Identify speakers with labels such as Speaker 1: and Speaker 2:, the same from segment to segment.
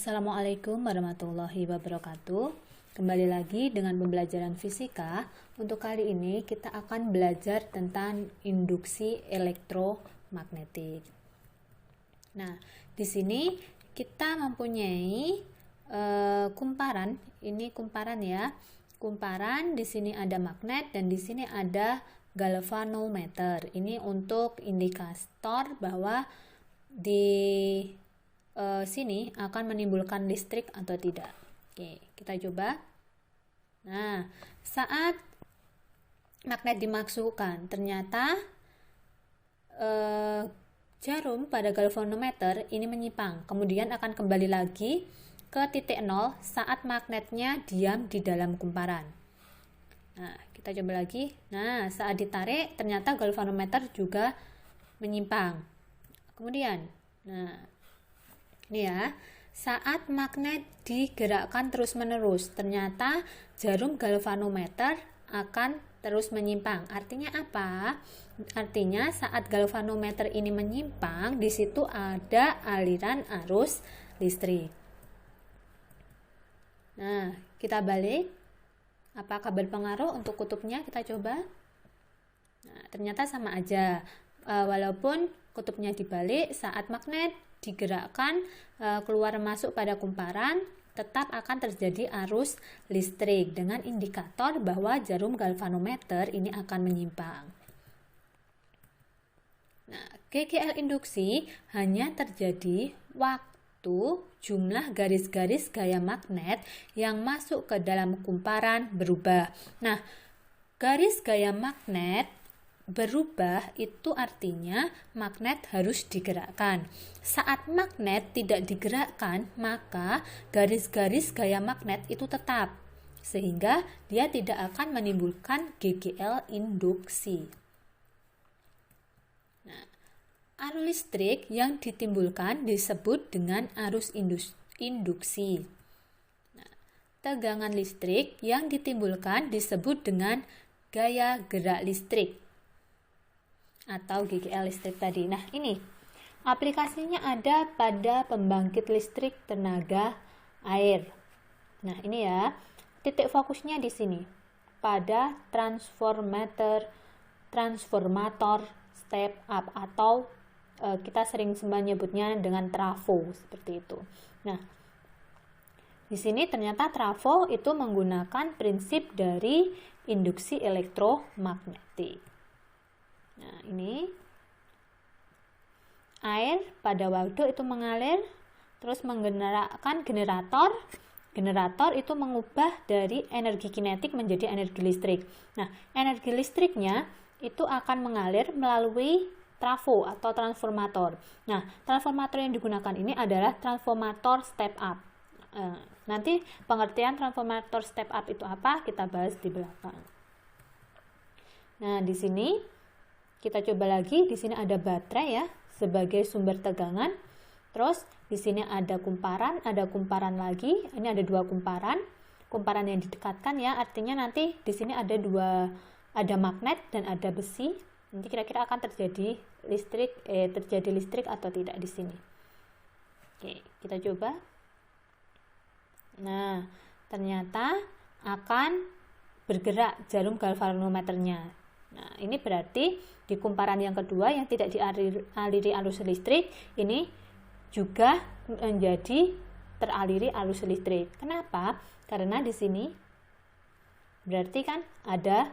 Speaker 1: Assalamualaikum warahmatullahi wabarakatuh. Kembali lagi dengan pembelajaran fisika. Untuk kali ini kita akan belajar tentang induksi elektromagnetik. Nah, di sini kita mempunyai kumparan. Ini kumparan ya. Kumparan di sini ada magnet dan di sini ada galvanometer. Ini untuk indikator bahwa di sini akan menimbulkan listrik atau tidak. Oke, kita coba. Nah, saat magnet dimasukkan, ternyata jarum pada galvanometer ini menyimpang, kemudian akan kembali lagi ke titik nol saat magnetnya diam di dalam kumparan. Nah, kita coba lagi. Nah, saat ditarik, ternyata galvanometer juga menyimpang. Kemudian, nah, ini ya, saat magnet digerakkan terus-menerus, ternyata jarum galvanometer akan terus menyimpang. Artinya apa? Artinya saat galvanometer ini menyimpang, di situ ada aliran arus listrik. Nah, kita balik. Apakah berpengaruh untuk kutubnya? Kita coba. Nah, ternyata sama aja. Walaupun kutubnya dibalik, saat magnet digerakkan keluar masuk pada kumparan, tetap akan terjadi arus listrik dengan indikator bahwa jarum galvanometer ini akan menyimpang. Nah, GGL induksi hanya terjadi waktu jumlah garis-garis gaya magnet yang masuk ke dalam kumparan berubah. Nah, garis gaya magnet berubah itu artinya magnet harus digerakkan. Saat magnet tidak digerakkan, maka garis-garis gaya magnet itu tetap, sehingga dia tidak akan menimbulkan GGL induksi. Nah, arus listrik yang ditimbulkan disebut dengan arus induksi. Nah, tegangan listrik yang ditimbulkan disebut dengan gaya gerak listrik atau GGL listrik tadi. Nah, ini aplikasinya ada pada pembangkit listrik tenaga air. Nah, ini ya, titik fokusnya di sini pada transformator step up atau kita sering menyebutnya dengan trafo seperti itu. Nah, di sini ternyata trafo itu menggunakan prinsip dari induksi elektromagnetik. Nah, ini air pada waduk itu mengalir, terus menggerakkan generator. Generator itu mengubah dari energi kinetik menjadi energi listrik. Nah, energi listriknya itu akan mengalir melalui trafo atau transformator. Nah, transformator yang digunakan ini adalah transformator step up. Nanti pengertian transformator step up itu apa? Kita bahas di belakang. Nah, di sini kita coba lagi. Di sini ada baterai ya sebagai sumber tegangan. Terus di sini ada kumparan lagi. Ini ada dua kumparan. Kumparan yang didekatkan ya, artinya nanti di sini ada magnet dan ada besi. Nanti kira-kira akan terjadi listrik atau tidak di sini. Oke, kita coba. Nah, ternyata akan bergerak jarum galvanometernya. Nah, ini berarti di kumparan yang kedua yang tidak dialiri arus listrik, ini juga menjadi teraliri arus listrik. Kenapa? Karena di sini berarti kan ada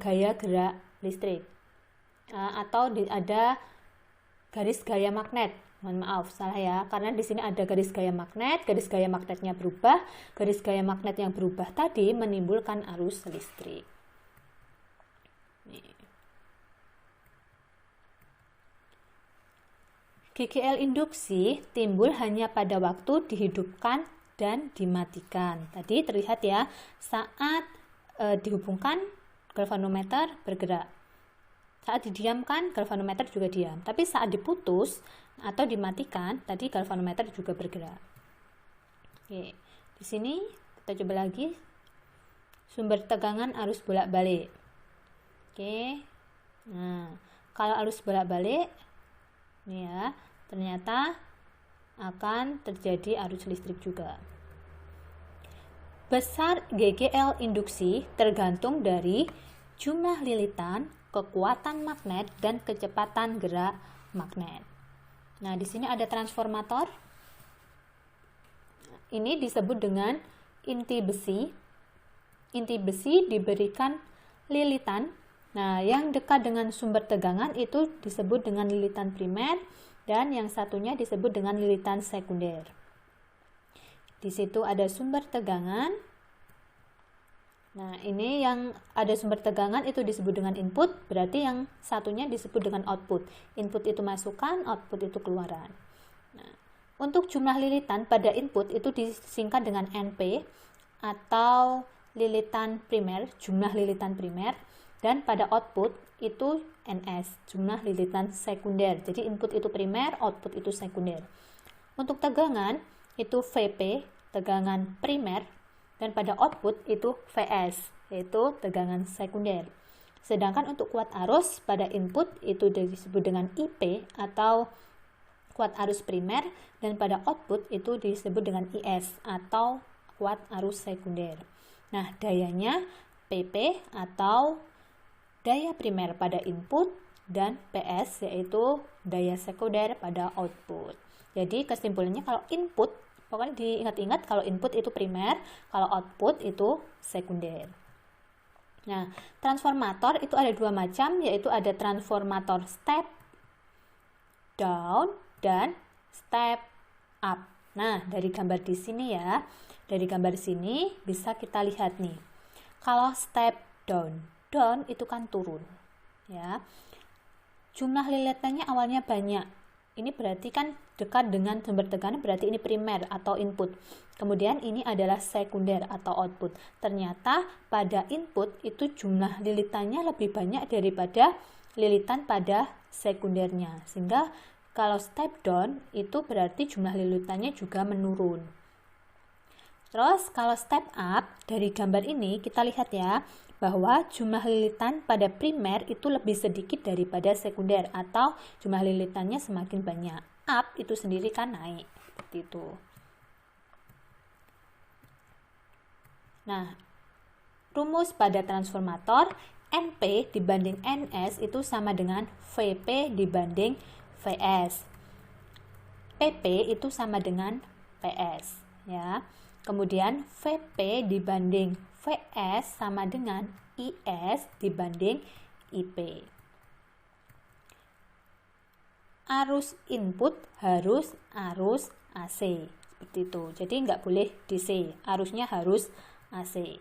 Speaker 1: gaya gerak listrik atau ada garis gaya magnet. Mohon maaf, salah ya. Karena di sini ada garis gaya magnetnya berubah. Garis gaya magnet yang berubah tadi menimbulkan arus listrik. GGL induksi timbul hanya pada waktu dihidupkan dan dimatikan. Tadi terlihat ya, saat dihubungkan galvanometer bergerak. Saat didiamkan galvanometer juga diam. Tapi saat diputus atau dimatikan, tadi galvanometer juga bergerak. Oke, di sini kita coba lagi sumber tegangan arus bolak-balik. Oke. Nah, kalau arus bolak-balik ini ya, ternyata akan terjadi arus listrik juga. Besar GGL induksi tergantung dari jumlah lilitan, kekuatan magnet, dan kecepatan gerak magnet. Nah, di sini ada transformator. Ini disebut dengan inti besi. Inti besi diberikan lilitan. Nah, yang dekat dengan sumber tegangan itu disebut dengan lilitan primer, dan yang satunya disebut dengan lilitan sekunder. Di situ ada sumber tegangan. Nah, ini yang ada sumber tegangan itu disebut dengan input, berarti yang satunya disebut dengan output. Input itu masukan, output itu keluaran. Nah, untuk jumlah lilitan pada input itu disingkat dengan NP atau lilitan primer, jumlah lilitan primer, dan pada output itu NS, jumlah lilitan sekunder. Jadi input itu primer, output itu sekunder. Untuk tegangan itu VP, tegangan primer, dan pada output itu VS, yaitu tegangan sekunder. Sedangkan untuk kuat arus pada input itu disebut dengan IP atau kuat arus primer, dan pada output itu disebut dengan IS atau kuat arus sekunder. Nah, dayanya PP atau daya primer pada input, dan PS yaitu daya sekunder pada output. Jadi kesimpulannya kalau input, pokoknya diingat-ingat kalau input itu primer, kalau output itu sekunder. Nah, transformator itu ada dua macam, yaitu ada transformator step down dan step up. Nah, dari gambar di sini ya, dari gambar sini bisa kita lihat nih. Kalau step down, down itu kan turun, ya. Jumlah lilitannya awalnya banyak. Ini berarti kan dekat dengan sumber tegangan, berarti ini primer atau input. Kemudian ini adalah sekunder atau output. Ternyata pada input itu jumlah lilitannya lebih banyak daripada lilitan pada sekundernya. Sehingga kalau step down itu berarti jumlah lilitannya juga menurun. Terus kalau step up, dari gambar ini kita lihat ya, bahwa jumlah lilitan pada primer itu lebih sedikit daripada sekunder, atau jumlah lilitannya semakin banyak. Up itu sendiri kan naik, seperti itu. Nah, rumus pada transformator NP dibanding NS itu sama dengan VP dibanding VS. PP itu sama dengan PS, ya. Kemudian VP dibanding VS sama dengan IS dibanding IP. Arus input harus arus AC, seperti itu. Jadi nggak boleh DC, arusnya harus AC.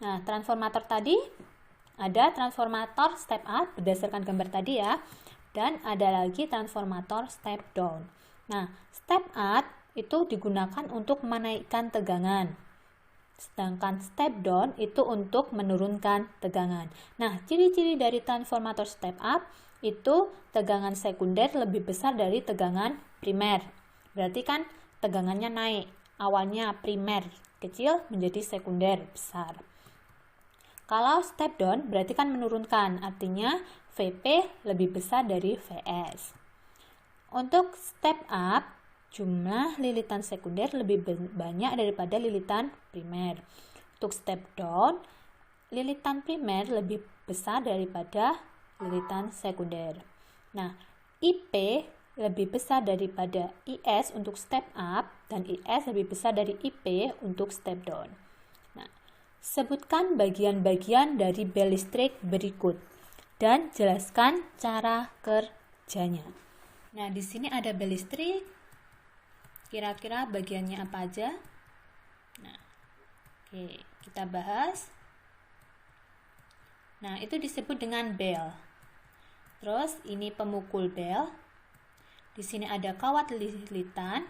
Speaker 1: Nah, transformator tadi ada transformator step up berdasarkan gambar tadi ya, dan ada lagi transformator step down. Nah, step up itu digunakan untuk menaikkan tegangan, sedangkan step down itu untuk menurunkan tegangan. Nah, ciri-ciri dari transformator step up itu tegangan sekunder lebih besar dari tegangan primer. Berarti kan tegangannya naik, awalnya primer kecil menjadi sekunder besar. Kalau step down berarti kan menurunkan, artinya VP lebih besar dari VS. Untuk step up, jumlah lilitan sekunder lebih banyak daripada lilitan primer. Untuk step down, lilitan primer lebih besar daripada lilitan sekunder. Nah, IP lebih besar daripada IS untuk step up, dan IS lebih besar dari IP untuk step down. Nah, sebutkan bagian-bagian dari bel listrik berikut dan jelaskan cara kerjanya. Nah, di sini ada bel listrik. Kira-kira bagiannya apa aja? Nah, oke, kita bahas. Nah, itu disebut dengan bel. Terus ini pemukul bel. Di sini ada kawat lilitan,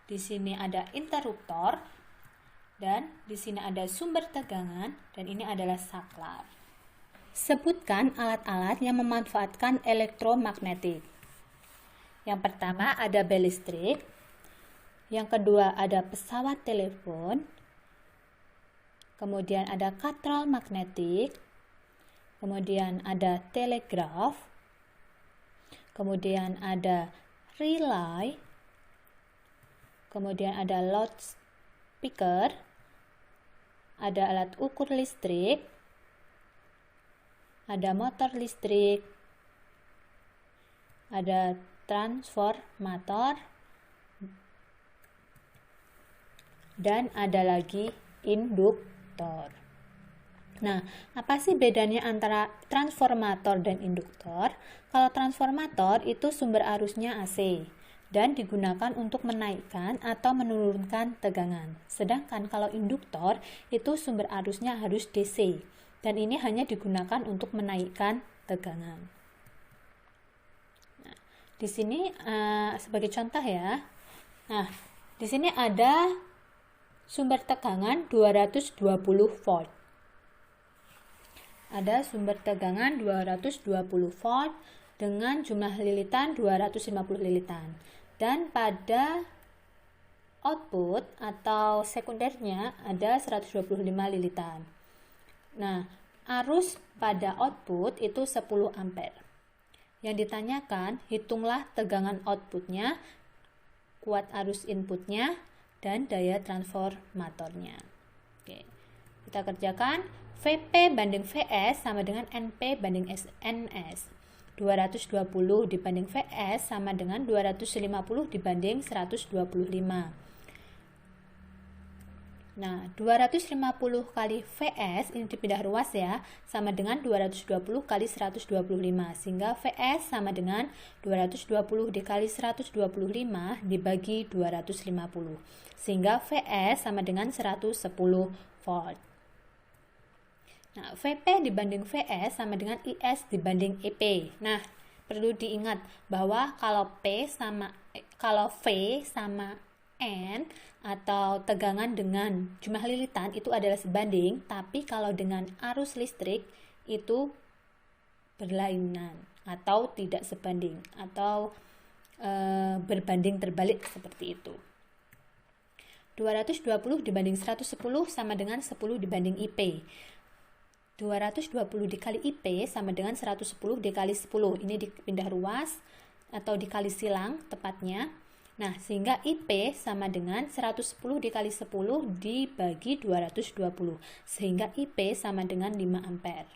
Speaker 1: di sini ada interruptor, dan di sini ada sumber tegangan, dan ini adalah saklar. Sebutkan alat-alat yang memanfaatkan elektromagnetik. Yang pertama ada bel listrik. Yang kedua ada pesawat telepon. Kemudian ada katrol magnetik. Kemudian ada telegraf. Kemudian ada relay. kemudian ada loudspeaker, ada alat ukur listrik, ada motor listrik, ada transformator, dan ada lagi induktor. Nah, apa sih bedanya antara transformator dan induktor? Kalau transformator itu sumber arusnya AC dan digunakan untuk menaikkan atau menurunkan tegangan. Sedangkan kalau induktor itu sumber arusnya harus DC dan ini hanya digunakan untuk menaikkan tegangan. Nah, di sini sebagai contoh ya. Nah, di sini ada sumber tegangan 220 volt. Ada sumber tegangan 220 volt dengan jumlah lilitan 250 lilitan. Dan pada output atau sekundernya ada 125 lilitan. Nah, arus pada output itu 10 ampere. Yang ditanyakan, hitunglah tegangan outputnya, kuat arus inputnya, dan daya transformatornya. Oke, kita kerjakan. VP banding VS sama dengan NP banding NS. 220 dibanding VS sama dengan 250 dibanding 125. Nah, 250 kali VS ini dipindah ruas ya, sama dengan 220 kali 125, sehingga VS sama dengan 220 dikali 125 dibagi 250, sehingga VS sama dengan 110 volt. Nah, VP dibanding VS sama dengan IS dibanding EP. Nah, perlu diingat bahwa kalau V sama N atau tegangan dengan jumlah lilitan itu adalah sebanding, tapi kalau dengan arus listrik itu berlainan atau tidak sebanding atau berbanding terbalik seperti itu. 220 dibanding 110 sama dengan 10 dibanding IP. 220 dikali IP sama dengan 110 dikali 10. Ini dipindah ruas atau dikali silang tepatnya. Nah, sehingga IP sama dengan 110 dikali 10 dibagi 220. Sehingga IP sama dengan 5 ampere.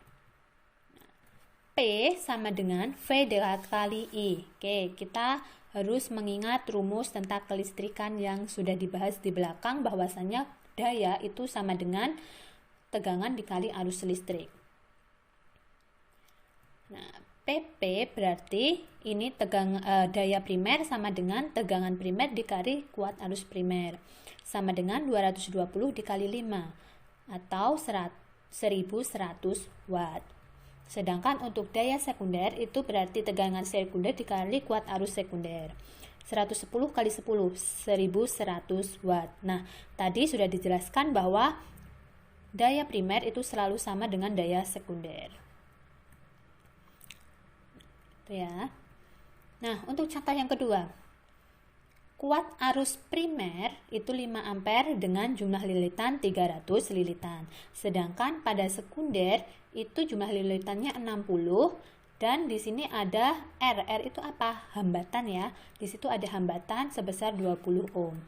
Speaker 1: P sama dengan V dikali I. Oke, kita harus mengingat rumus tentang kelistrikan yang sudah dibahas di belakang, bahwasannya daya itu sama dengan tegangan dikali arus listrik. Nah, PP berarti ini daya primer sama dengan tegangan primer dikali kuat arus primer, sama dengan 220 dikali 5 atau 1100 watt. Sedangkan untuk daya sekunder itu berarti tegangan sekunder dikali kuat arus sekunder. 110 kali 10, 1100 watt. Nah, tadi sudah dijelaskan bahwa daya primer itu selalu sama dengan daya sekunder. Itu ya. Nah, untuk contoh yang kedua. Kuat arus primer itu 5 ampere dengan jumlah lilitan 300 lilitan. Sedangkan pada sekunder itu jumlah lilitannya 60 dan di sini ada R. R itu apa? Hambatan ya. Di situ ada hambatan sebesar 20 ohm.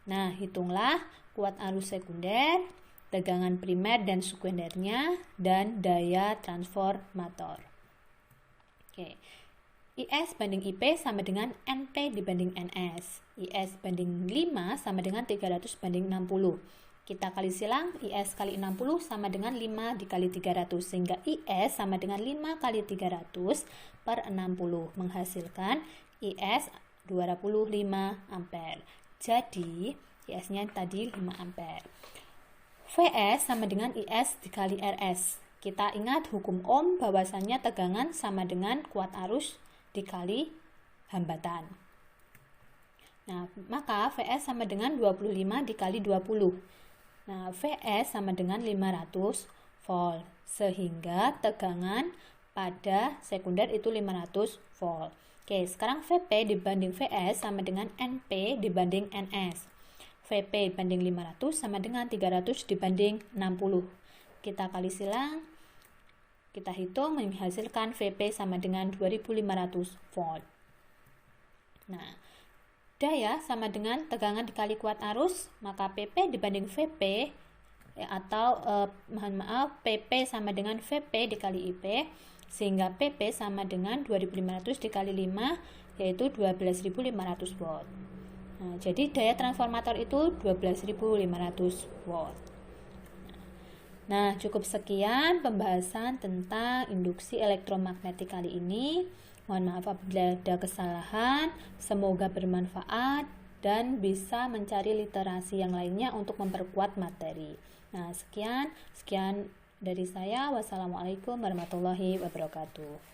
Speaker 1: Nah, hitunglah kuat arus sekunder, tegangan primer dan sekundernya, dan daya transformator. Oke. IS banding IP sama dengan NP dibanding NS. IS banding 5 sama dengan 300 banding 60. Kita kali silang, IS kali 60 sama dengan 5 dikali 300. Sehingga IS sama dengan 5 kali 300 per 60. Menghasilkan IS 25 ampere. Jadi, IS-nya tadi 5 ampere. VS sama dengan IS dikali RS. Kita ingat hukum Ohm bahwasannya tegangan sama dengan kuat arus dikali hambatan. Nah, maka VS sama dengan 25 dikali 20. Nah, VS sama dengan 500 volt. Sehingga tegangan pada sekunder itu 500 volt. Oke, sekarang VP dibanding VS sama dengan NP dibanding NS. VP banding 500 sama dengan 300 dibanding 60. Kita kali silang, kita hitung menghasilkan VP sama dengan 2500 volt. Nah, daya sama dengan tegangan dikali kuat arus, maka PP dibanding VP atau PP sama dengan VP dikali IP, sehingga PP sama dengan 2500 dikali 5, yaitu 12.500 watt. Nah, jadi daya transformator itu 12.500 watt. Nah, cukup sekian pembahasan tentang induksi elektromagnetik kali ini. Mohon maaf apabila ada kesalahan. Semoga bermanfaat dan bisa mencari literasi yang lainnya untuk memperkuat materi. Nah, sekian dari saya. Wassalamualaikum warahmatullahi wabarakatuh.